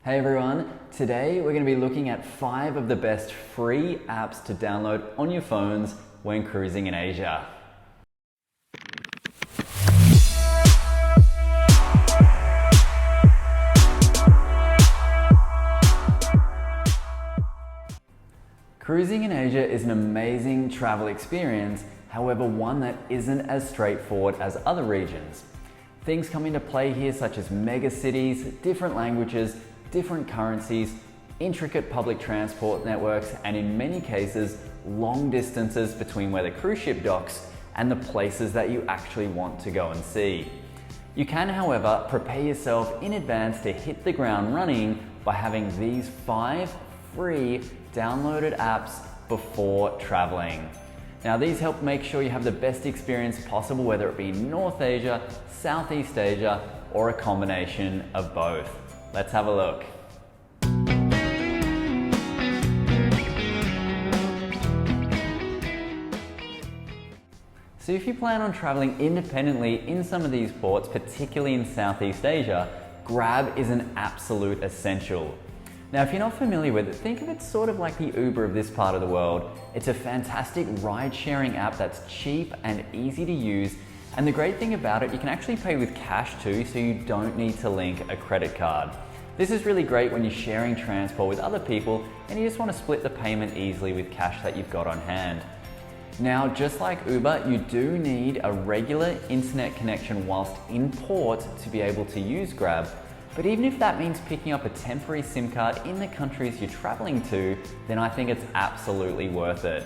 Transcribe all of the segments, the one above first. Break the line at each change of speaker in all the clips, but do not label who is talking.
Hey everyone, today we're going to be looking at 5 of the best free apps to download on your phones when cruising in Asia. Cruising in Asia is an amazing travel experience, however one that isn't as straightforward as other regions. Things come into play here such as mega cities, different languages, different currencies, intricate public transport networks, and in many cases, long distances between where the cruise ship docks and the places that you actually want to go and see. You can, however, prepare yourself in advance to hit the ground running by having these 5 free downloaded apps before traveling. Now, these help make sure you have the best experience possible, whether it be North Asia, Southeast Asia, or a combination of both. Let's have a look. So if you plan on traveling independently in some of these ports, particularly in Southeast Asia, Grab is an absolute essential. Now, if you're not familiar with it, think of it sort of like the Uber of this part of the world. It's a fantastic ride-sharing app that's cheap and easy to use. And the great thing about it, you can actually pay with cash too, so you don't need to link a credit card. This is really great when you're sharing transport with other people and you just want to split the payment easily with cash that you've got on hand. Now, just like Uber, you do need a regular internet connection whilst in port to be able to use Grab. But even if that means picking up a temporary SIM card in the countries you're traveling to, then I think it's absolutely worth it.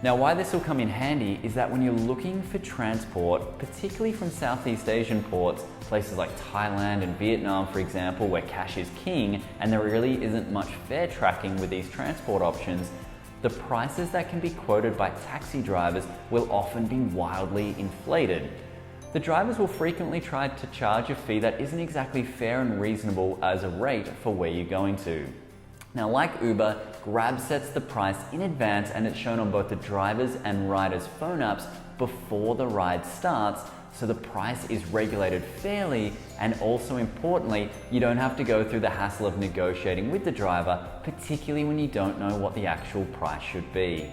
Now, why this will come in handy is that when you're looking for transport, particularly from Southeast Asian ports, places like Thailand and Vietnam, for example, where cash is king and there really isn't much fare tracking with these transport options, the prices that can be quoted by taxi drivers will often be wildly inflated. The drivers will frequently try to charge a fee that isn't exactly fair and reasonable as a rate for where you're going to. Now, like Uber, Grab sets the price in advance and it's shown on both the drivers' and riders' phone apps before the ride starts, so the price is regulated fairly, and also importantly, you don't have to go through the hassle of negotiating with the driver, particularly when you don't know what the actual price should be.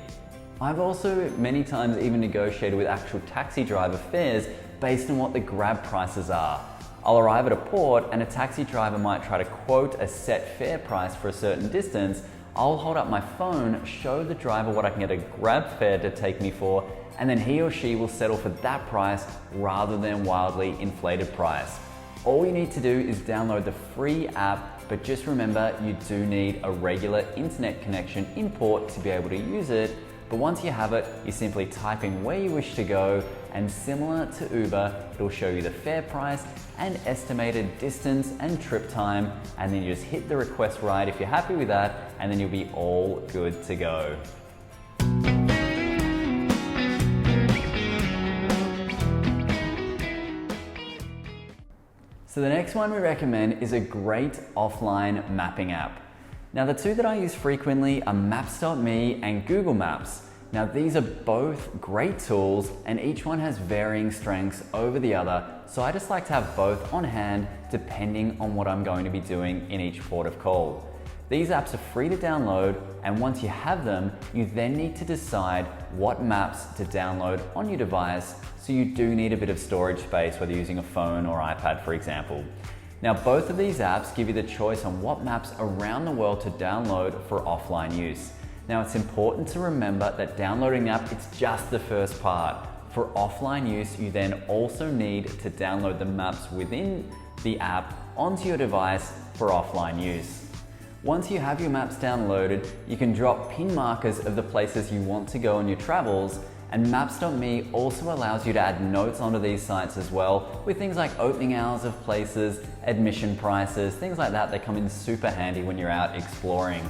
I've also many times even negotiated with actual taxi driver fares based on what the Grab prices are. I'll arrive at a port and a taxi driver might try to quote a set fare price for a certain distance. I'll hold up my phone, show the driver what I can get a Grab fare to take me for, and then he or she will settle for that price rather than wildly inflated price. All you need to do is download the free app, but just remember you do need a regular internet connection in port to be able to use it. But once you have it, you simply type in where you wish to go, and similar to Uber, it'll show you the fare price and estimated distance and trip time, and then you just hit the request ride if you're happy with that, and then you'll be all good to go. So the next one we recommend is a great offline mapping app. Now, the two that I use frequently are Maps.me and Google Maps. Now, these are both great tools and each one has varying strengths over the other, so I just like to have both on hand depending on what I'm going to be doing in each port of call. These apps are free to download, and once you have them, you then need to decide what maps to download on your device, so you do need a bit of storage space, whether you're using a phone or iPad, for example. Now, both of these apps give you the choice on what maps around the world to download for offline use. Now, it's important to remember that downloading the app, it's just the first part. For offline use, you then also need to download the maps within the app onto your device for offline use. Once you have your maps downloaded, you can drop pin markers of the places you want to go on your travels, and Maps.me also allows you to add notes onto these sites as well, with things like opening hours of places, admission prices, things like that. They come in super handy when you're out exploring.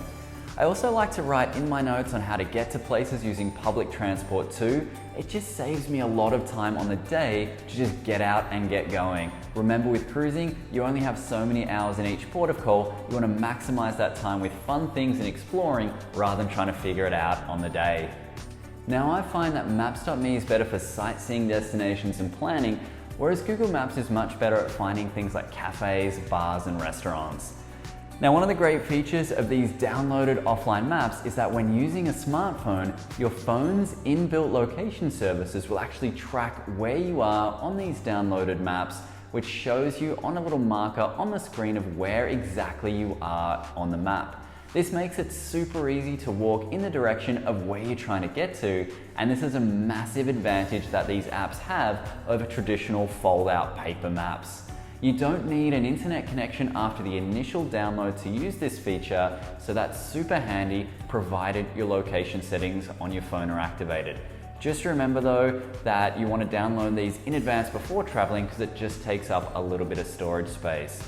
I also like to write in my notes on how to get to places using public transport too. It just saves me a lot of time on the day to just get out and get going. Remember, with cruising, you only have so many hours in each port of call. You want to maximize that time with fun things and exploring rather than trying to figure it out on the day. Now, I find that Maps.me is better for sightseeing destinations and planning, whereas Google Maps is much better at finding things like cafes, bars, and restaurants. Now, one of the great features of these downloaded offline maps is that when using a smartphone, your phone's inbuilt location services will actually track where you are on these downloaded maps, which shows you on a little marker on the screen of where exactly you are on the map. This makes it super easy to walk in the direction of where you're trying to get to, and this is a massive advantage that these apps have over traditional fold-out paper maps. You don't need an internet connection after the initial download to use this feature, so that's super handy provided your location settings on your phone are activated. Just remember though that you want to download these in advance before traveling because it just takes up a little bit of storage space.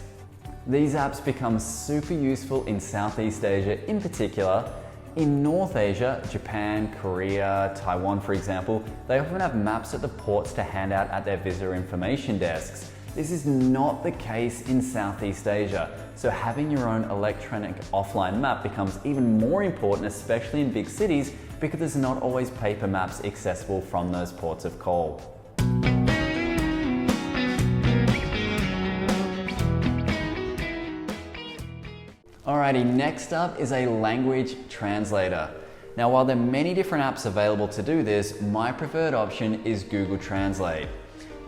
These apps become super useful in Southeast Asia in particular. In North Asia, Japan, Korea, Taiwan for example, they often have maps at the ports to hand out at their visitor information desks. This is not the case in Southeast Asia, so having your own electronic offline map becomes even more important, especially in big cities, because there's not always paper maps accessible from those ports of call. Alrighty, next up is a language translator. Now, while there are many different apps available to do this, my preferred option is Google Translate.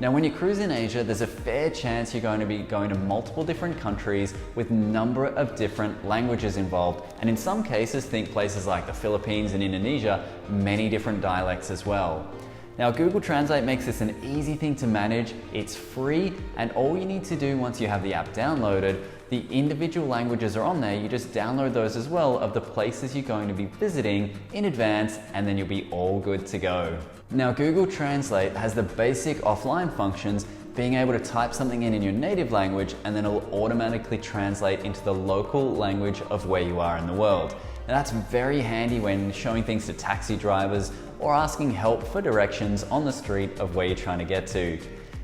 Now, when you cruise in Asia, there's a fair chance you're going to be going to multiple different countries with a number of different languages involved. And in some cases, think places like the Philippines and Indonesia, many different dialects as well. Now, Google Translate makes this an easy thing to manage. It's free, and all you need to do once you have the app downloaded, the individual languages are on there, you just download those as well of the places you're going to be visiting in advance, and then you'll be all good to go. Now, Google Translate has the basic offline functions, being able to type something in your native language and then it'll automatically translate into the local language of where you are in the world. Now, that's very handy when showing things to taxi drivers or asking help for directions on the street of where you're trying to get to.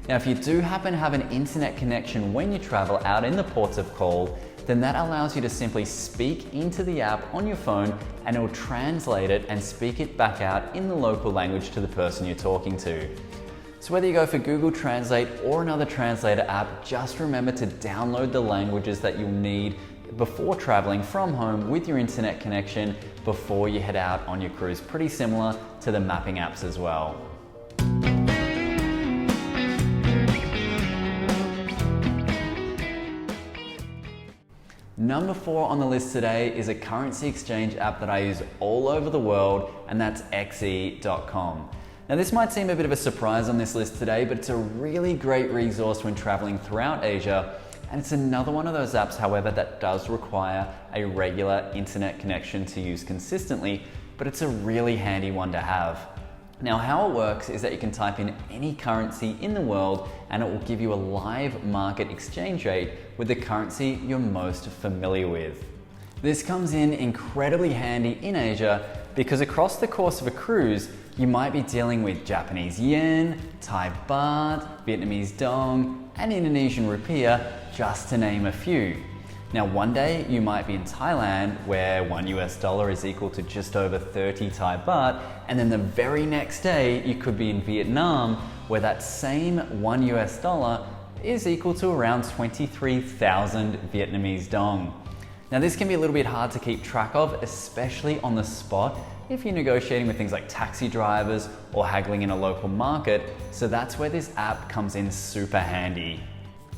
Now, if you do happen to have an internet connection when you travel out in the ports of call, then that allows you to simply speak into the app on your phone and it'll translate it and speak it back out in the local language to the person you're talking to. So whether you go for Google Translate or another translator app, just remember to download the languages that you'll need before traveling from home with your internet connection before you head out on your cruise. Pretty similar to the mapping apps as well. Number 4 on the list today is a currency exchange app that I use all over the world, and that's xe.com. Now, this might seem a bit of a surprise on this list today, but it's a really great resource when traveling throughout Asia, and it's another one of those apps, however, that does require a regular internet connection to use consistently, but it's a really handy one to have. Now, how it works is that you can type in any currency in the world and it will give you a live market exchange rate with the currency you're most familiar with. This comes in incredibly handy in Asia because across the course of a cruise, you might be dealing with Japanese yen, Thai baht, Vietnamese dong, and Indonesian rupiah, just to name a few. Now, one day you might be in Thailand where $1 is equal to just over 30 Thai baht, and then the very next day you could be in Vietnam where that same $1 is equal to around 23,000 Vietnamese dong. Now, this can be a little bit hard to keep track of, especially on the spot if you're negotiating with things like taxi drivers or haggling in a local market, so that's where this app comes in super handy.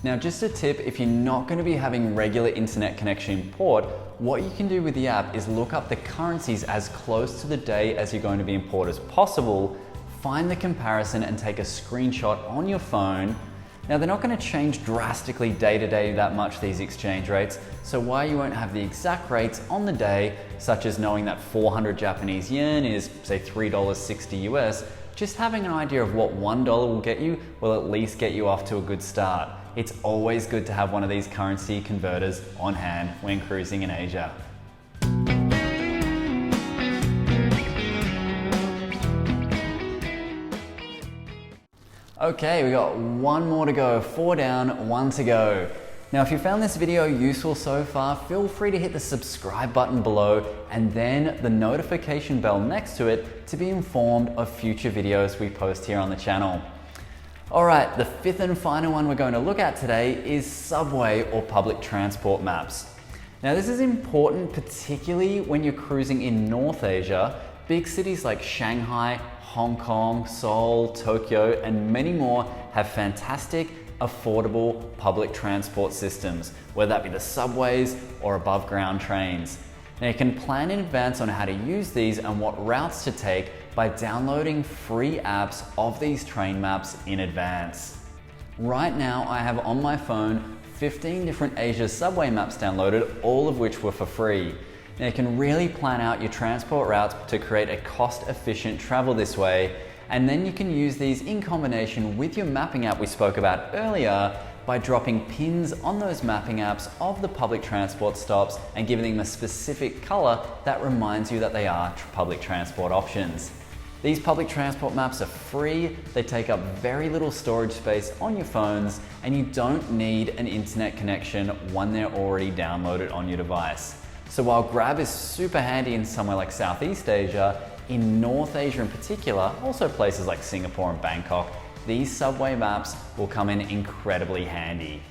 Now, just a tip, if you're not going to be having regular internet connection in port, what you can do with the app is look up the currencies as close to the day as you're going to be in port as possible, find the comparison and take a screenshot on your phone. Now, they're not going to change drastically day to day that much, these exchange rates, so while you won't have the exact rates on the day, such as knowing that 400 Japanese yen is, say, $3.60 US, just having an idea of what $1 will get you will at least get you off to a good start. It's always good to have one of these currency converters on hand when cruising in Asia. Okay, we got one more to go, 4 down, 1 to go. Now, if you found this video useful so far, feel free to hit the subscribe button below and then the notification bell next to it to be informed of future videos we post here on the channel. Alright, the 5th and final one we're going to look at today is subway or public transport maps. Now this is important particularly when you're cruising in North Asia. Big cities like Shanghai, Hong Kong, Seoul, Tokyo, and many more have fantastic, affordable public transport systems, whether that be the subways or above ground trains. Now you can plan in advance on how to use these and what routes to take by downloading free apps of these train maps in advance. Right now I have on my phone 15 different Asia subway maps downloaded, all of which were for free. Now you can really plan out your transport routes to create a cost-efficient travel this way, and then you can use these in combination with your mapping app we spoke about earlier by dropping pins on those mapping apps of the public transport stops and giving them a specific color that reminds you that they are public transport options. These public transport maps are free, they take up very little storage space on your phones, and you don't need an internet connection when they're already downloaded on your device. So while Grab is super handy in somewhere like Southeast Asia, in North Asia in particular, also places like Singapore and Bangkok, these subway maps will come in incredibly handy.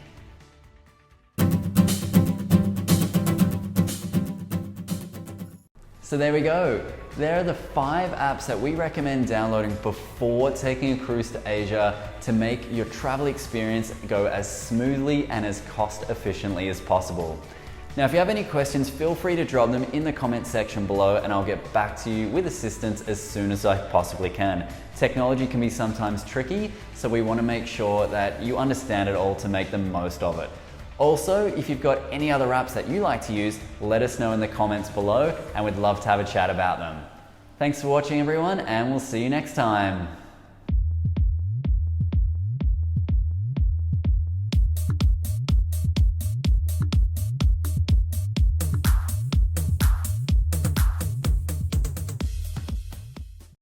So there we go. There are the 5 apps that we recommend downloading before taking a cruise to Asia to make your travel experience go as smoothly and as cost efficiently as possible. Now, if you have any questions, feel free to drop them in the comment section below and I'll get back to you with assistance as soon as I possibly can. Technology can be sometimes tricky, so we want to make sure that you understand it all to make the most of it. Also, if you've got any other apps that you like to use, let us know in the comments below and we'd love to have a chat about them. Thanks for watching everyone, and we'll see you next time.